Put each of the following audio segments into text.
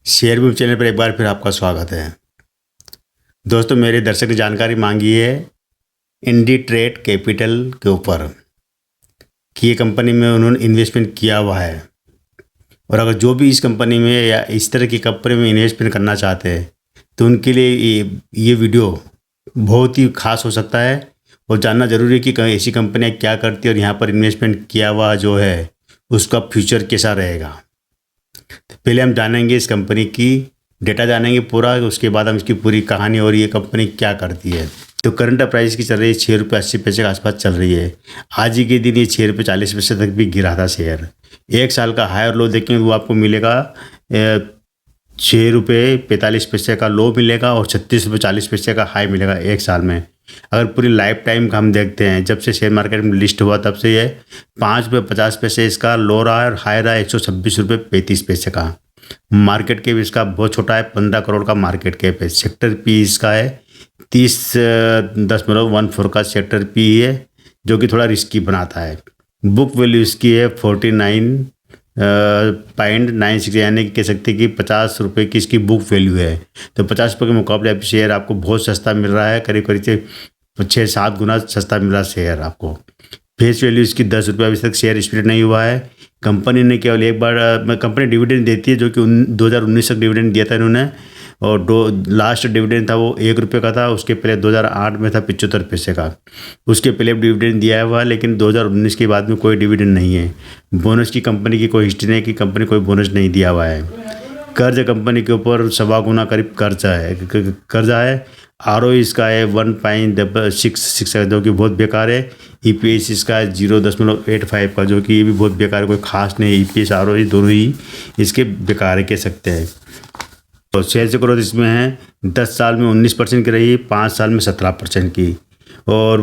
Share book channel पर एक बार फिर आपका स्वागत है। दोस्तों, मेरे दर्शक ने जानकारी मांगी है इंडीट्रेड कैपिटल के ऊपर कि ये कंपनी में उन्होंने इन्वेस्टमेंट किया हुआ है, और अगर जो भी इस कंपनी में या इस तरह की कंपनी में इन्वेस्टमेंट करना चाहते हैं तो उनके लिए ये वीडियो बहुत ही खास हो सकता है। और जानना ज़रूरी है कि ऐसी कंपनियाँ क्या करती है और यहाँ पर इन्वेस्टमेंट किया हुआ जो है उसका फ्यूचर कैसा रहेगा। तो पहले हम जानेंगे इस कंपनी की डेटा जानेंगे पूरा, उसके बाद हम इसकी पूरी कहानी और ये कंपनी क्या करती है। तो करंट प्राइस की चल रही है 6 रुपये 80 पैसे के आसपास चल रही है। आज ही के दिन ये 6 रुपये 40 पैसे तक भी गिरा था शेयर। एक साल का हाई और लो देखेंगे वो आपको मिलेगा 6 रुपये 45 पैसे का लो मिलेगा और 36 रुपये 40 पैसे का हाई मिलेगा एक साल में। अगर पूरी लाइफ टाइम का हम देखते हैं, जब से शेयर मार्केट में लिस्ट हुआ तब से ये 5 रुपये 50 पैसे इसका लो रहा है और हाई रहा है 126 रुपये 35 पैसे का। मार्केट कैप इसका बहुत छोटा है, 15 करोड़ का मार्केट कैप है। सेक्टर पी इसका है 30.14 का सेक्टर पी है, जो कि थोड़ा रिस्की बनाता है। बुक वैल्यू इसकी है 49.96, यानी कि कह सकते हैं कि 50 रुपये की इसकी बुक वैल्यू है। तो 50 रुपये के मुकाबले अब शेयर आपको बहुत सस्ता मिल रहा है, करीब करीब 6-7 गुना सस्ता मिल रहा है शेयर आपको। फेस वैल्यू इसकी 10 रुपये, अभी तक शेयर स्प्लिट नहीं हुआ है। कंपनी ने केवल एक बार कंपनी डिविडेंड देती है, जो कि 2019 तक डिविडेंड दिया था इन्होंने, और लास्ट डिविडेंड था वो 1 रुपये का था। उसके पहले 2008 में था 75 पैसे का। उसके पहले डिविडेंड दिया हुआ है, लेकिन 2019 के बाद में कोई डिविडेंड नहीं है। बोनस की कंपनी की कोई हिस्ट्री नहीं कि कंपनी कोई बोनस नहीं दिया हुआ है। कर्ज कंपनी के ऊपर 1.25 गुना करीब कर्जा है। आर इसका है 1.66, जो कि बहुत बेकार है। EPS इसका है 0.85 का, जो कि ये भी बहुत बेकार है, कोई खास नहीं। EPS ROE दोनों ही इसके बेकार है कह सकते हैं। तो सेल्स ग्रोथ इसमें है 10 साल में 19% की रही, 5 साल में 17% की। और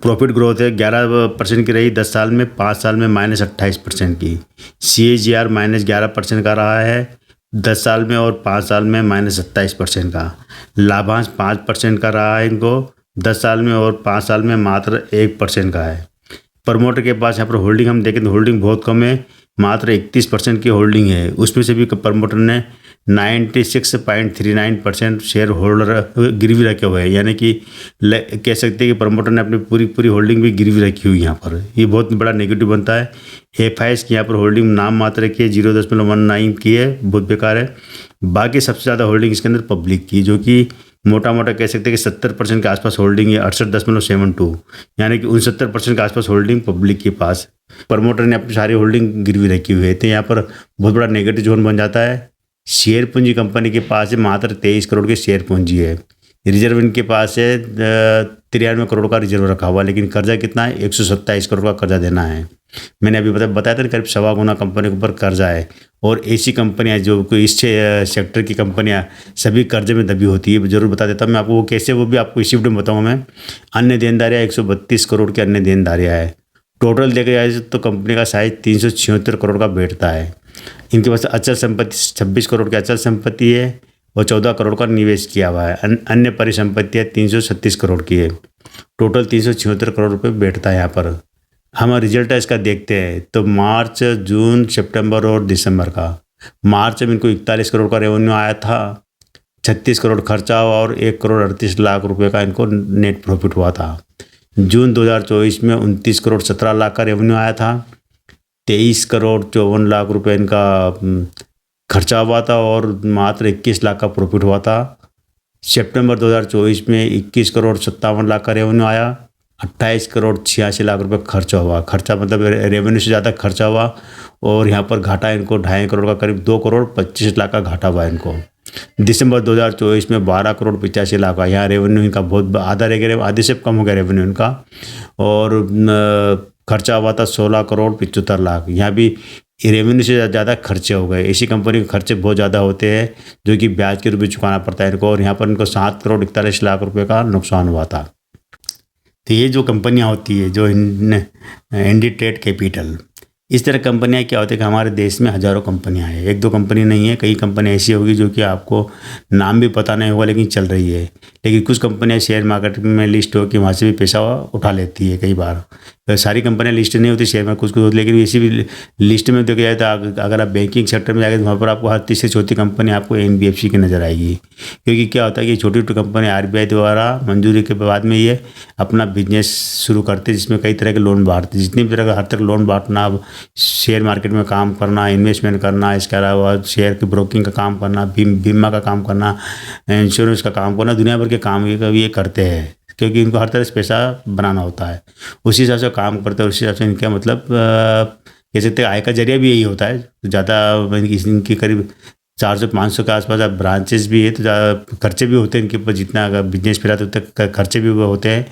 प्रॉफिट ग्रोथ है 11% की रही 10 साल में, 5 साल में -28% की। CAGR -11% का रहा है 10 साल में, और 5 साल में -27% का। लाभांश 5% का रहा है इनको 10 साल में, और 5 साल में मात्र 1% का है। प्रमोटर के पास यहाँ पर होल्डिंग हम देखें तो होल्डिंग बहुत कम है, मात्र 31% की होल्डिंग है। उसमें से भी प्रमोटर ने 96.39% शेयर होल्डर गिरवी रखे हुए हैं, यानी कि कह सकते हैं कि प्रमोटर ने अपनी पूरी होल्डिंग भी गिरवी रखी हुई यहाँ पर। ये बहुत बड़ा नेगेटिव बनता है। FIs की यहाँ पर होल्डिंग नाम मात्र की है, 0.19 की है, बहुत बेकार है। बाकी सबसे ज़्यादा होल्डिंग इसके अंदर पब्लिक की, जो कि मोटा कह सकते हैं कि 70% के आसपास होल्डिंग है, 68.72, यानी कि 69% के आसपास होल्डिंग पब्लिक के पास। प्रमोटर ने अपनी सारी होल्डिंग गिरवी रखी हुई है, तो यहाँ पर बहुत बड़ा नेगेटिव जोन बन जाता है। शेयर पूंजी कंपनी के पास है मात्र 23 करोड़ की शेयर पूंजी है। रिजर्व इनके पास है 93 करोड़ का रिजर्व रखा हुआ, लेकिन कर्जा कितना है 127 करोड़ का कर्जा देना है। मैंने अभी बताया था करीब 1.25 गुना कंपनी के ऊपर कर्जा है। और ऐसी कंपनियां जो कोई इस सेक्टर की कंपनियां सभी कर्जे में दबी होती है, जरूर बता देता हूँ मैं आपको वो कैसे, वो भी आपको इसी वीडियो में बताऊँगा मैं। अन्य देनदारियाँ 132 करोड़ की अन्य देनदारियाँ है। टोटल देखा जाए तो कंपनी का साइज 376 करोड़ का बैठता है। इनके पास अचल संपत्ति 26 करोड़ की अचल संपत्ति है और 14 करोड़ का निवेश किया हुआ है। अन्य परिसंपत्तियाँ 336 करोड़ की है। टोटल 376 करोड़ रुपए बैठता है यहाँ पर। हम रिजल्ट इसका देखते हैं तो मार्च, जून, सितंबर और दिसंबर का। मार्च में इनको 41 करोड़ का रेवेन्यू आया था, 36 करोड़ खर्चा हुआ और 1 करोड़ 38 लाख रुपए का इनको नेट प्रॉफिट हुआ था। जून 2024 में 29 करोड़ 17 लाख का रेवेन्यू आया था, 23 करोड़ 54 लाख रुपए इनका खर्चा हुआ था और मात्र 21 लाख का प्रॉफिट हुआ था। सितंबर 2024 में 21 करोड़ 57 लाख का रेवेन्यू आया, 28 करोड़ 86 लाख रुपए खर्चा हुआ। खर्चा मतलब रेवेन्यू से ज़्यादा खर्चा हुआ, और यहाँ पर घाटा इनको 2.5 करोड़ का, करीब 2 करोड़ 25 लाख का घाटा हुआ इनको। दिसंबर 2024 में 12 करोड़ 85 लाख का, यहाँ रेवेन्यू इनका बहुत आधे से कम हो गया रेवेन्यू इनका, और खर्चा हुआ था 16 करोड़ 75 लाख। यहाँ भी रेवेन्यू से ज़्यादा खर्चे हो गए। ऐसी कंपनी के खर्चे बहुत ज़्यादा होते हैं, जो कि ब्याज के रूप में चुकाना पड़ता है इनको, और यहाँ पर इनको 7 करोड़ 41 लाख रुपए का नुकसान हुआ था। तो ये जो कंपनियां होती है जो इंडीट्रेड कैपिटल, इस तरह कंपनियां क्या होती है कि हमारे देश में हज़ारों कंपनियां हैं, 1-2 कंपनी नहीं है, कई कंपनियां ऐसी होगी जो कि आपको नाम भी पता नहीं होगा लेकिन चल रही है। लेकिन कुछ कंपनियां शेयर मार्केट में लिस्ट हो कि वहाँ से भी पैसा उठा लेती है कई बार। सारी कंपनियां लिस्ट नहीं होती शेयर में, कुछ कुछ होती, लेकिन इसी भी लिस्ट में देखा जाए तो अगर आप बैंकिंग सेक्टर में जाएंगे तो वहाँ पर आपको हर तीसरी चौथी कंपनी आपको एनबीएफसी की नज़र आएगी। क्योंकि क्या होता है कि छोटी छोटी कंपनी आरबीआई द्वारा मंजूरी के बाद में ये अपना बिजनेस शुरू करते हैं, जिसमें कई तरह के लोन बांटते हैं। जितनी भी तरह का हर तरह लोन बांटना, शेयर मार्केट में काम करना, इन्वेस्टमेंट करना, इसके अलावा शेयर की ब्रोकिंग का काम करना, बीमा का काम करना, इंश्योरेंस का काम करना, दुनिया भर के काम ये करते हैं। क्योंकि इनको हर तरह से पैसा बनाना होता है, उसी हिसाब से काम करते हैं। उसी हिसाब से इनका मतलब कह सकते हैं आय का जरिया भी यही होता है। तो ज़्यादा इनकी करीब 400-500 के आसपास अब ब्रांचेस भी है, तो ज़्यादा खर्चे भी होते हैं इनके ऊपर। जितना अगर बिजनेस फैलाते उतने खर्चे भी होते हैं,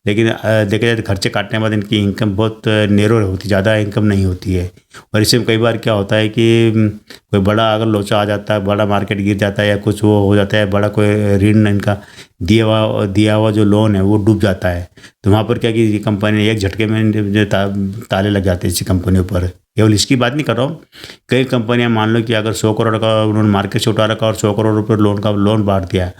लेकिन देखा जाए तो खर्चे काटने के बाद इनकी इनकम बहुत नेरो होती, ज़्यादा इनकम नहीं होती है। और इससे कई बार क्या होता है कि कोई बड़ा अगर लोचा आ जाता है, बड़ा मार्केट गिर जाता है या कुछ वो हो जाता है, बड़ा कोई ऋण इनका दिया हुआ जो लोन है वो डूब जाता है, तो वहाँ पर क्या कि कंपनी एक झटके में ताले लग जाते हैं इसी कंपनियों पर। केवल इसकी बात नहीं कर रहा हूँ, कई कंपनियां मान लो कि अगर 100 करोड़ का उन्होंने मार्केट से उठा रखा और 100 करोड़ रुपये लोन बांट दिया,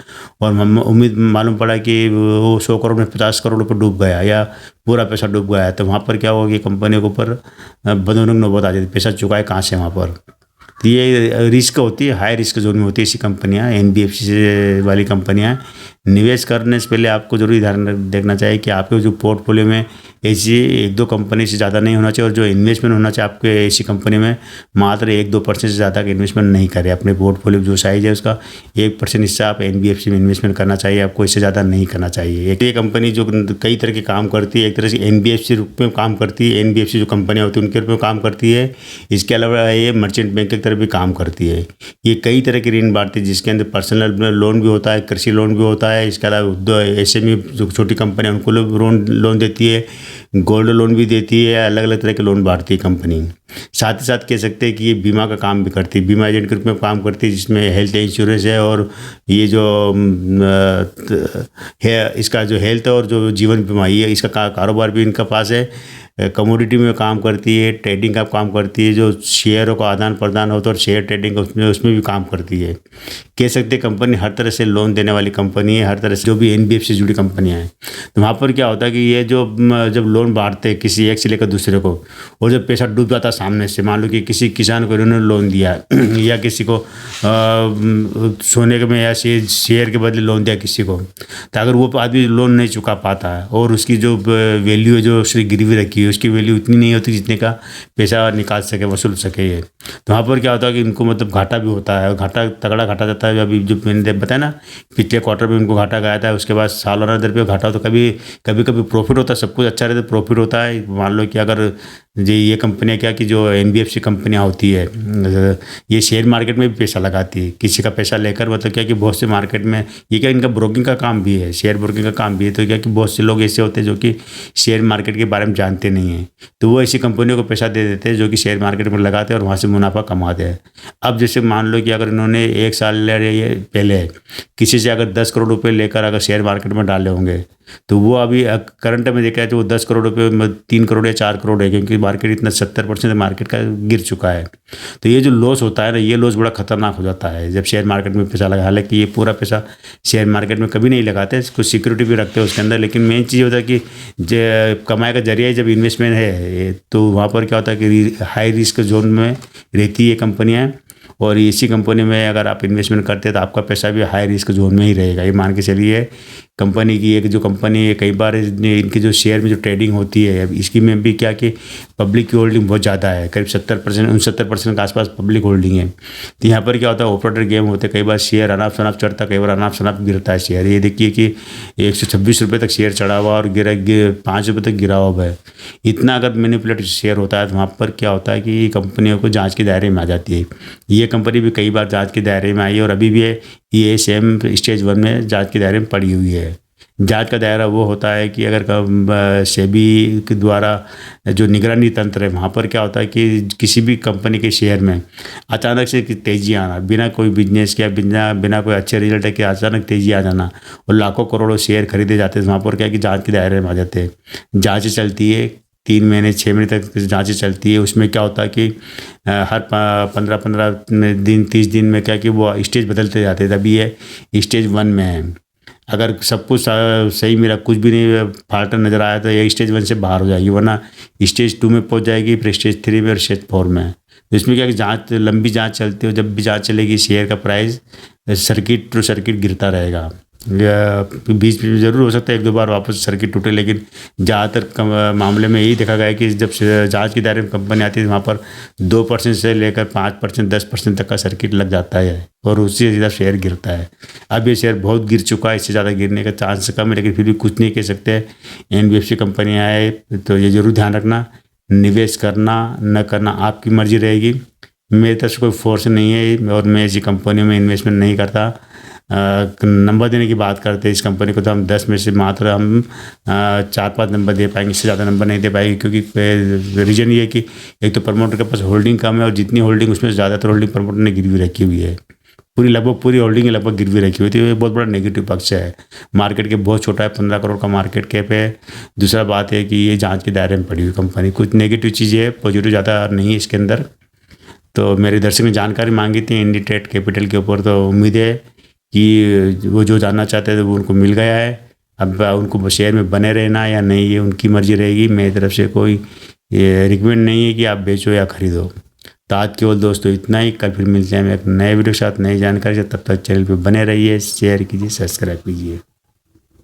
और उम्मीद मालूम पड़ा कि वो 100 करोड़ में 50 करोड़ रुपये डूब गया या पूरा पैसा डूब गया है, तो वहाँ पर क्या होगा कि कंपनियों के ऊपर बदोबस्त नौबत आ जाती है, पैसा चुकाए कहाँ से वहाँ पर। तो ये रिस्क होती है, हाई रिस्क जोन में होती है ऐसी कंपनियां, एनबीएफसी से वाली कंपनियां। निवेश करने से पहले आपको जरूरी ध्यान देखना चाहिए कि आपके जो पोर्टफोलियो में ऐसी 1-2 कंपनी से ज़्यादा नहीं होना चाहिए, और जो इन्वेस्टमेंट होना चाहिए आपके ऐसी कंपनी में मात्र 1-2% से ज़्यादा का इन्वेस्टमेंट नहीं करें। अपने पोर्टफोलियो जो साइज़ है उसका 1% हिस्सा आप एनबीएफसी में इन्वेस्टमेंट करना चाहिए, आपको इससे ज़्यादा नहीं करना चाहिए। एक ये कंपनी जो कई तरह के काम करती है, एक तरह से एनबीएफसी रूप में काम करती है, एनबीएफसी जो कंपनियाँ होती है उनके रूप में काम करती है। इसके अलावा ये मर्चेंट बैंक की तरफ भी काम करती है। ये कई तरह के ऋण बांटती है, जिसके अंदर पर्सनल लोन भी होता है, कृषि लोन भी होता है, इसके अलावा एसएमई जो छोटी कंपनी है उनको लोन देती है, गोल्ड लोन भी देती है, अलग अलग तरह के लोन बांटती है कंपनी। साथ ही साथ कह सकते हैं कि ये बीमा का काम भी करती है, बीमा एजेंट के रूप में काम करती है, जिसमें हेल्थ इंश्योरेंस है, और ये जो है इसका जो हेल्थ और जो जीवन बीमा ये इसका कारोबार भी इनका पास है। कमोडिटी में काम करती है, ट्रेडिंग का काम करती है, जो शेयरों का आदान प्रदान होता है और शेयर ट्रेडिंग उसमें भी काम करती है। कह सकते हैं कंपनी हर तरह से लोन देने वाली कंपनी है, हर तरह से जो भी एनबीएफसी से जुड़ी कंपनियां हैं। तो वहाँ पर क्या होता है कि ये जो जब लोन बांटते हैं किसी एक से लेकर दूसरे को, और जब पैसा डूब जाता है सामने से, मान लो कि किसी किसान को इन्होंने लोन दिया या किसी को सोने के में या शेयर के बदले लोन दिया किसी को, तो अगर वो आदमी लोन नहीं चुका पाता है और उसकी जो वैल्यू है जो उसकी गिरवी रखी है उसकी वैल्यू इतनी नहीं होती जितने का पैसा निकाल सके, वसूल सके ये, तो वहाँ पर क्या होता है कि इनको मतलब घाटा भी होता है, घाटा तगड़ा घाटा जाता है। अभी जो मैंने बताया ना पिछले क्वार्टर में उनको घाटा गया था, उसके बाद सालाना दर पे घाटा, तो कभी कभी प्रॉफिट होता है, सब कुछ अच्छा रहता है प्रॉफिट होता है। मान लो कि अगर ये कंपनियां क्या कि जो एनबीएफसी कंपनियां होती है ये शेयर मार्केट में भी पैसा लगाती है, किसी का पैसा लेकर, मतलब क्या कि बहुत से मार्केट में ये क्या इनका ब्रोकिंग का काम भी है, शेयर ब्रोकिंग का काम भी है। तो क्या कि बहुत से लोग ऐसे होते हैं जो कि शेयर मार्केट के बारे में जानते नहीं हैं, तो वो ऐसी कंपनियों को पैसा दे देते हैं जो कि शेयर मार्केट में लगाते हैं और वहाँ से मुनाफा कमाते हैं। अब जैसे मान लो कि अगर इन्होंने 1 साल पहले किसी से अगर 10 करोड़ रुपये लेकर अगर शेयर मार्केट में डाले होंगे, तो वो अभी करंट में देखा है तो वो 10 करोड़ रुपये में 3 करोड़ या 4 करोड़ है, क्योंकि मार्केट इतना 70% मार्केट का गिर चुका है। तो ये जो लॉस होता है ना, ये लॉस बड़ा खतरनाक हो जाता है जब शेयर मार्केट में पैसा लगा। हालांकि ये पूरा पैसा शेयर मार्केट में कभी नहीं लगाते, कुछ सिक्योरिटी भी रखते हैं उसके अंदर, लेकिन मेन चीज़ होता है कि कमाई का जरिया जब इन्वेस्टमेंट है तो वहाँ पर क्या होता है कि हाई रिस्क जोन में रहती है कंपनियाँ, और इसी कंपनी में अगर आप इन्वेस्टमेंट करते हैं तो आपका पैसा भी हाई रिस्क जोन में ही रहेगा। ये मान के चलिए कंपनी की एक जो कंपनी है, कई बार इनकी जो शेयर में जो ट्रेडिंग होती है, इसकी में भी क्या कि पब्लिक की होल्डिंग बहुत ज़्यादा है, करीब 69% के आसपास पब्लिक होल्डिंग है। तो यहाँ पर क्या होता है ऑपरेटर गेम होते हैं, कई बार शेयर अनाप शनाप चढ़ता है, कई बार अनाप शनाप गिरता है शेयर। ये देखिए कि 126 रुपये तक शेयर चढ़ा हुआ और 5 रुपये तक गिरा हुआ है। इतना अगर मैनिपुलेटेड शेयर होता है तो वहाँ पर क्या होता है कि कंपनियों को जाँच के दायरे में आ जाती है। ये कंपनी भी कई बार जाँच के दायरे में आई है और अभी भी ये सेम स्टेज 1 में जांच के दायरे में पड़ी हुई है। जांच का दायरा वो होता है कि अगर सेबी के द्वारा जो निगरानी तंत्र है वहाँ पर क्या होता है कि किसी भी कंपनी के शेयर में अचानक से तेज़ी आना, बिना कोई बिजनेस के, बिना कोई अच्छे रिजल्ट के अचानक तेज़ी आ जाना और लाखों करोड़ों शेयर खरीदे जाते हैं, वहाँ पर क्या है कि जाँच के दायरे में आ जाते हैं। जाँच चलती है 3 महीने 6 महीने तक जाँचें चलती है। उसमें क्या होता है कि हर 15-15 दिन 30 दिन में क्या कि वो स्टेज बदलते जाते हैं। अभी ये स्टेज 1 में है, अगर सब कुछ सही मेरा कुछ भी नहीं फाल्ट नज़र आया तो ये स्टेज 1 से बाहर हो जाएगी, वरना स्टेज 2 में पहुंच जाएगी, फिर स्टेज 3 में और स्टेज 4 में। तो इसमें क्या है कि जाँच लंबी जाँच चलती है, जब भी जाँच चलेगी शेयर का प्राइस सर्किट टू सर्किट गिरता रहेगा। या बीच में ज़रूर हो सकता है 1-2 बार वापस सर्किट टूटे, लेकिन ज़्यादातर मामले में यही देखा गया है कि जब जांच के दायरे में कंपनी आती है वहाँ पर 2% से लेकर 5%, 10% तक का सर्किट लग जाता है और उससे ज़्यादा शेयर गिरता है। अब ये शेयर बहुत गिर चुका है, इससे ज़्यादा गिरने का चांस कम है, लेकिन फिर भी कुछ नहीं कह सकते। NBFC कंपनियाँ है तो ये ज़रूर ध्यान रखना, निवेश करना न करना आपकी मर्जी रहेगी। मेरी तरफ से कोई फोर्स नहीं है और मैं ऐसी कंपनियों में इन्वेस्टमेंट नहीं करता। नंबर देने की बात करते हैं इस कंपनी को तो हम 10 में से मात्र हम 4-5 नंबर दे पाएंगे, इससे ज़्यादा नंबर नहीं दे पाएंगे, क्योंकि रीज़न ये है कि एक तो प्रमोटर के पास होल्डिंग कम है और जितनी होल्डिंग उसमें ज़्यादातर होल्डिंग प्रमोटर ने गिरवी रखी हुई है। लगभग पूरी होल्डिंग लगभग गिरवी रखी हुई थी। ये बहुत बड़ा नेगेटिव पक्ष है। मार्केट के बहुत छोटा है, 15 करोड़ का मार्केट कैप है। दूसरा बात है कि ये जाँच के दायरे में पड़ी हुई कंपनी, कुछ नेगेटिव चीज़ें है, पॉजिटिव ज़्यादा नहीं है इसके अंदर। तो मेरे दर्शक ने जानकारी मांगी थी इंडिट्रेड कैपिटल के ऊपर, तो उम्मीद है कि वो जो जानना चाहते थे वो उनको मिल गया है। अब उनको शेयर में बने रहना या नहीं ये उनकी मर्जी रहेगी, मेरी तरफ से कोई ये रिकमेंड नहीं है कि आप बेचो या खरीदो। तो आज केवल दोस्तों इतना ही, कल फिर मिलते हैं एक नए वीडियो के साथ नई जानकारी से। तब तक चैनल पे बने रहिए, शेयर कीजिए, सब्सक्राइब कीजिए।